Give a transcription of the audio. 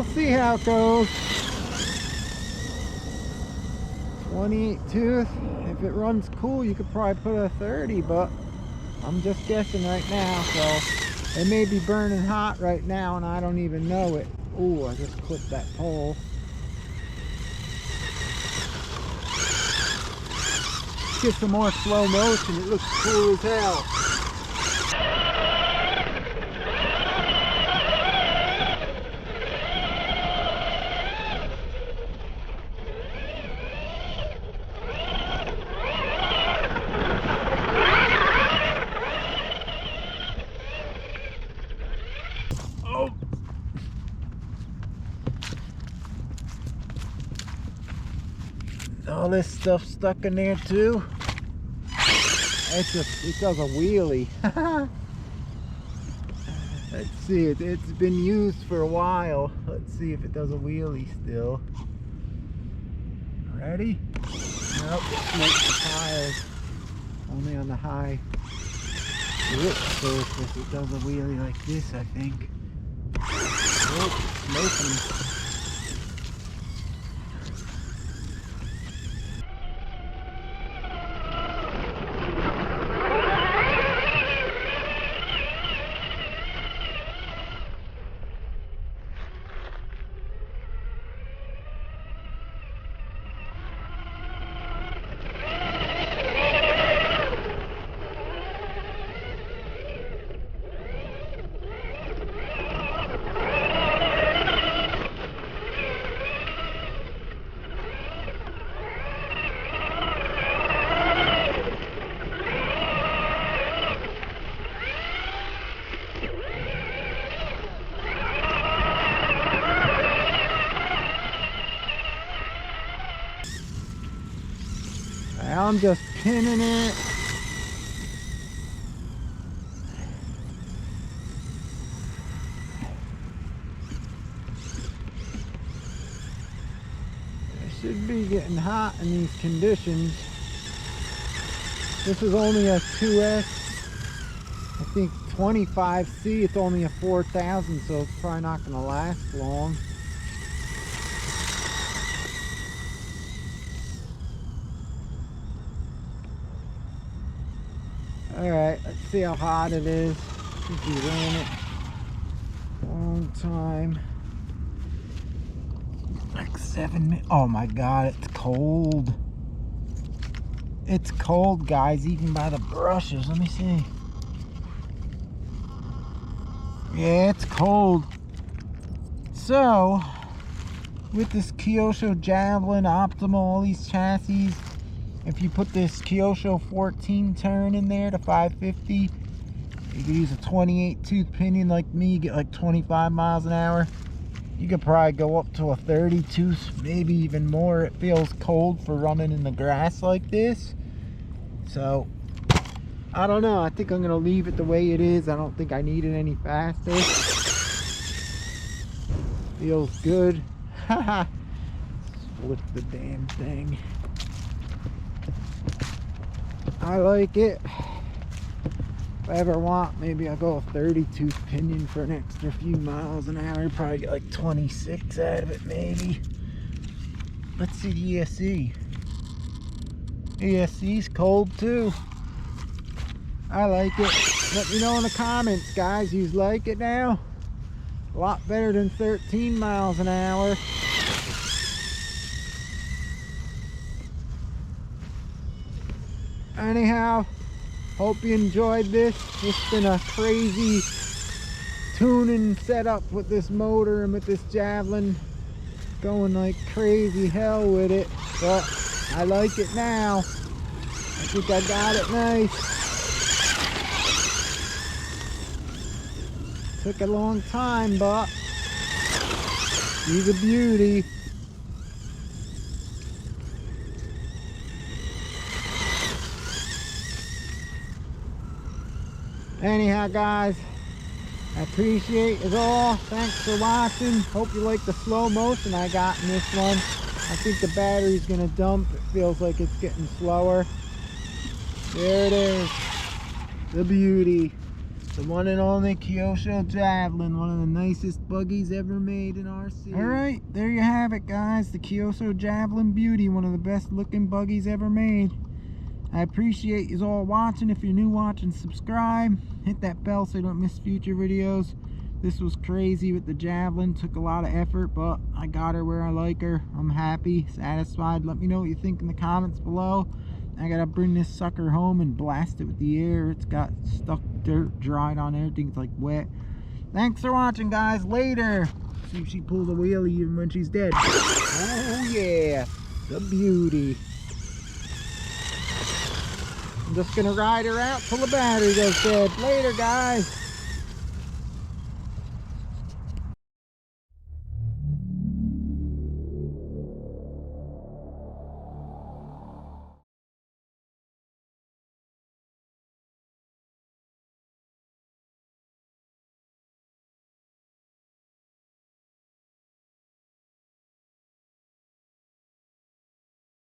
we'll see how it goes. 28 tooth. If it runs cool, you could probably put a 30, but I'm just guessing right now. So it may be burning hot right now and I don't even know it. Ooh, I just clipped that pole. Get some more slow motion. It looks cool as hell. Oh. All this stuff stuck in there too. It does a wheelie. Let's see, it's been used for a while. Let's see if it does a wheelie still. Ready? Nope, it's the tires. Only on the high grip surface it does a wheelie like this, I think. Oh, smoking. I'm just pinning it. It should be getting hot in these conditions. This is only a 2S. I think 25C, it's only a 4000, so it's probably not going to last long. Alright, let's see how hot it is. I think we ran it a long time. Like 7 minutes. Oh my god, it's cold. It's cold, guys, even by the brushes. Let me see. Yeah, it's cold. So, with this Kyosho Javelin, Optimal, all these chassis, if you put this Kyosho 14 turn in there to 550, you could use a 28 tooth pinion like me, get like 25 miles an hour. You could probably go up to a 30 tooth, maybe even more. It feels cold for running in the grass like this. So, I don't know. I think I'm going to leave it the way it is. I don't think I need it any faster. Feels good. Haha. Flip the damn thing. I like it. If I ever want, maybe I'll go a 30 tooth pinion for an extra few miles an hour. Probably get like 26 out of it, maybe. Let's see the ESC. ESC's cold too. I like it. Let me know in the comments, guys. You like it now? A lot better than 13 miles an hour. Anyhow, hope you enjoyed this. It's been a crazy tuning setup with this motor and with this Javelin. Going like crazy hell with it, but I like it now. I think I got it nice. Took a long time, but she's a beauty. Anyhow, guys, I appreciate it all. Thanks for watching. Hope you like the slow motion I got in this one. I think the battery's gonna dump. It feels like it's getting slower. There it is. The beauty. The one and only Kyosho Javelin, one of the nicest buggies ever made in RC. Alright, there you have it, guys. The Kyosho Javelin Beauty, one of the best looking buggies ever made. I appreciate you all watching. If you're new watching, subscribe. Hit that bell so you don't miss future videos. This was crazy with the Javelin. Took a lot of effort, but I got her where I like her. I'm happy, satisfied. Let me know what you think in the comments below. I gotta bring this sucker home and blast it with the air. It's got stuck dirt, dried on everything. It's like wet. Thanks for watching, guys. Later. See if she pulls a wheelie even when she's dead. Oh yeah, the beauty. I'm just gonna ride her out till the battery goes dead. Later, guys.